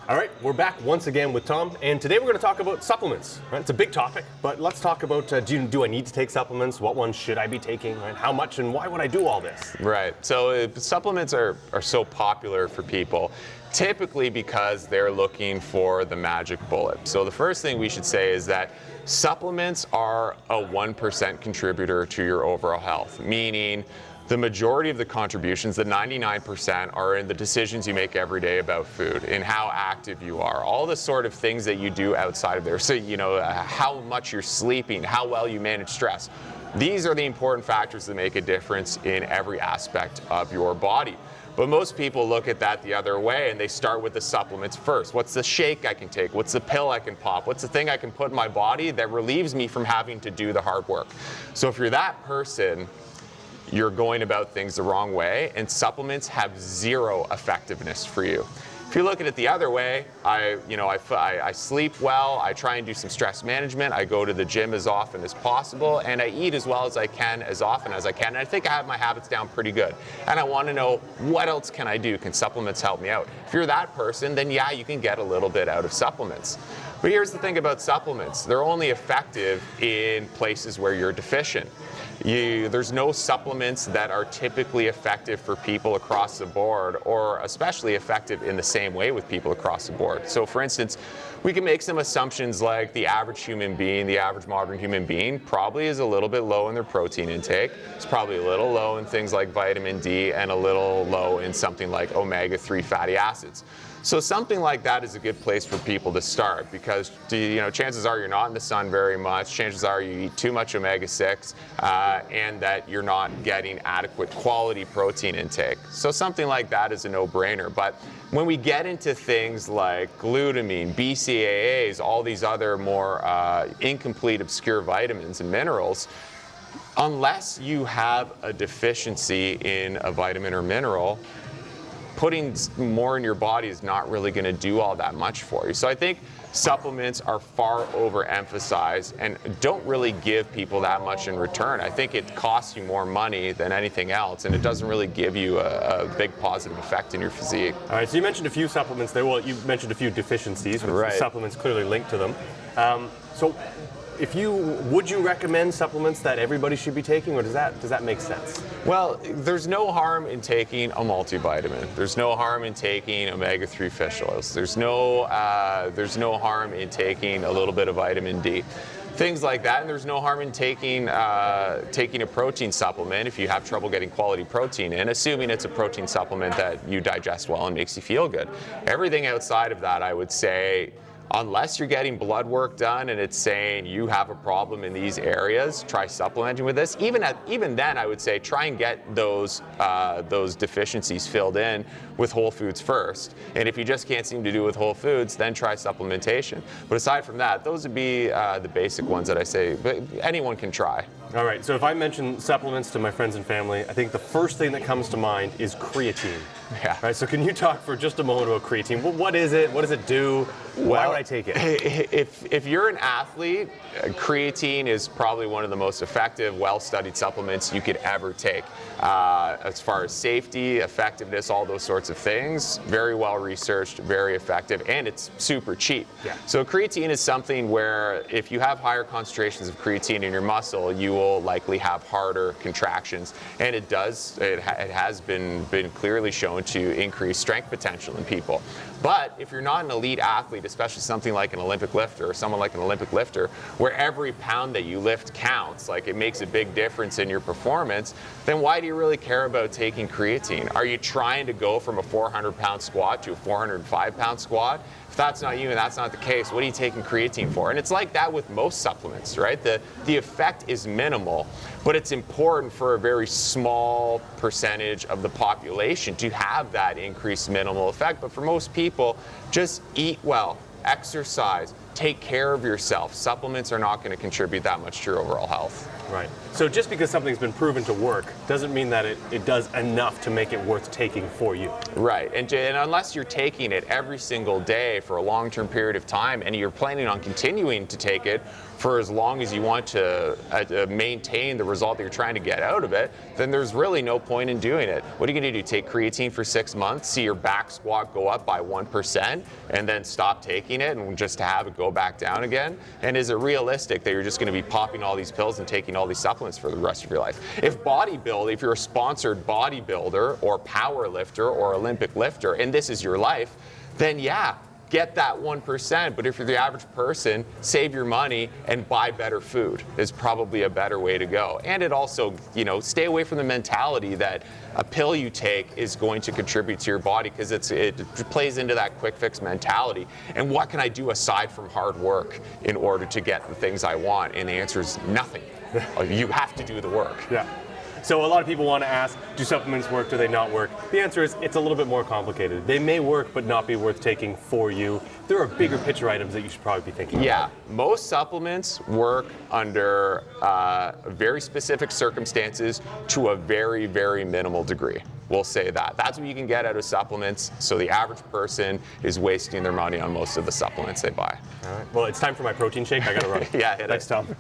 All right, we're back once again with Tom, and today we're going to talk about supplements. Right? It's a big topic, but let's talk about do I need to take supplements? What ones should I be taking? Right? How much and why would I do all this? Right. So supplements are so popular for people, typically because they're looking for the magic bullet. So the first thing we should say is that supplements are a 1% contributor to your overall health, meaning the majority of the contributions, the 99%, are in the decisions you make every day about food, in how active you are, all the sort of things that you do outside of there. So, how much you're sleeping, how well you manage stress. These are the important factors that make a difference in every aspect of your body. But most people look at that the other way and they start with the supplements first. What's the shake I can take? What's the pill I can pop? What's the thing I can put in my body that relieves me from having to do the hard work? So if you're that person, you're going about things the wrong way, and supplements have zero effectiveness for you. If you look at it the other way, I sleep well, I try and do some stress management, I go to the gym as often as possible, and I eat as well as I can, as often as I can, and I think I have my habits down pretty good. And I want to know, what else can I do? Can supplements help me out? If you're that person, then yeah, you can get a little bit out of supplements. But here's the thing about supplements. They're only effective in places where you're deficient. There's no supplements that are typically effective for people across the board, or especially effective in the same way with people across the board. So for instance, we can make some assumptions like the average human being, the average modern human being, probably is a little bit low in their protein intake. It's probably a little low in things like vitamin D and a little low in something like omega-3 fatty acids. So something like that is a good place for people to start, because chances are you're not in the sun very much, chances are you eat too much omega-6, and that you're not getting adequate quality protein intake. So something like that is a no-brainer. But when we get into things like glutamine, BCAAs, all these other more incomplete, obscure vitamins and minerals, unless you have a deficiency in a vitamin or mineral, putting more in your body is not really going to do all that much for you. So I think supplements are far overemphasized and don't really give people that much in return. I think it costs you more money than anything else, and it doesn't really give you a big positive effect in your physique. All right, so you mentioned a few supplements there. Well, you mentioned a few deficiencies, with right. Supplements clearly linked to them. So would you recommend supplements that everybody should be taking, or does that make sense? Well, there's no harm in taking a multivitamin. There's no harm in taking omega-3 fish oils. There's no harm in taking a little bit of vitamin D. Things like that, and there's no harm in taking a protein supplement if you have trouble getting quality protein in, assuming it's a protein supplement that you digest well and makes you feel good. Everything outside of that, I would say, unless you're getting blood work done and it's saying you have a problem in these areas, try supplementing with this. Even then, I would say try and get those deficiencies filled in with whole foods first. And if you just can't seem to do it with whole foods, then try supplementation. But aside from that, those would be the basic ones that I say, but anyone can try. All right, so if I mention supplements to my friends and family, I think the first thing that comes to mind is creatine. Yeah. All right, so can you talk for just a moment about creatine? What is it? What does it do? Why would I take it? If you're an athlete, creatine is probably one of the most effective, well-studied supplements you could ever take. As far as safety, effectiveness, all those sorts of things, very well researched, very effective, and it's super cheap. Yeah. So creatine is something where if you have higher concentrations of creatine in your muscle, you will likely have harder contractions, and it has been clearly shown to increase strength potential in people. But if you're not an elite athlete, especially something like an Olympic lifter or someone like an Olympic lifter, where every pound that you lift counts, like it makes a big difference in your performance, then why do you really care about taking creatine? Are you trying to go from a 400-pound squat to a 405-pound squat? If that's not you and that's not the case, what are you taking creatine for? And it's like that with most supplements, right? The effect is minimal, but it's important for a very small percentage of the population to have that increased minimal effect. But for most people, just eat well, exercise, take care of yourself. Supplements are not going to contribute that much to your overall health. Right. So just because something's been proven to work doesn't mean that it does enough to make it worth taking for you. Right, and unless you're taking it every single day for a long-term period of time and you're planning on continuing to take it for as long as you want to maintain the result that you're trying to get out of it, then there's really no point in doing it. What are you going to do? Take creatine for 6 months, see your back squat go up by 1%, and then stop taking it and just have it go back down again? And is it realistic that you're just going to be popping all these pills and taking all these supplements for the rest of your life? If you're a sponsored bodybuilder or power lifter or Olympic lifter, and this is your life, then yeah, get that 1%. But if you're the average person, save your money and buy better food is probably a better way to go. And it also, stay away from the mentality that a pill you take is going to contribute to your body, because it plays into that quick fix mentality. And what can I do aside from hard work in order to get the things I want? And the answer is nothing. You have to do the work. Yeah. So a lot of people want to ask, do supplements work, do they not work? The answer is it's a little bit more complicated. They may work but not be worth taking for you. There are bigger picture items that you should probably be thinking about. Most supplements work under very specific circumstances to a very, very minimal degree. We'll say that. That's what you can get out of supplements, so the average person is wasting their money on most of the supplements they buy. All right. Well, it's time for my protein shake. I got to run. Yeah, hit it. Thanks, Tom.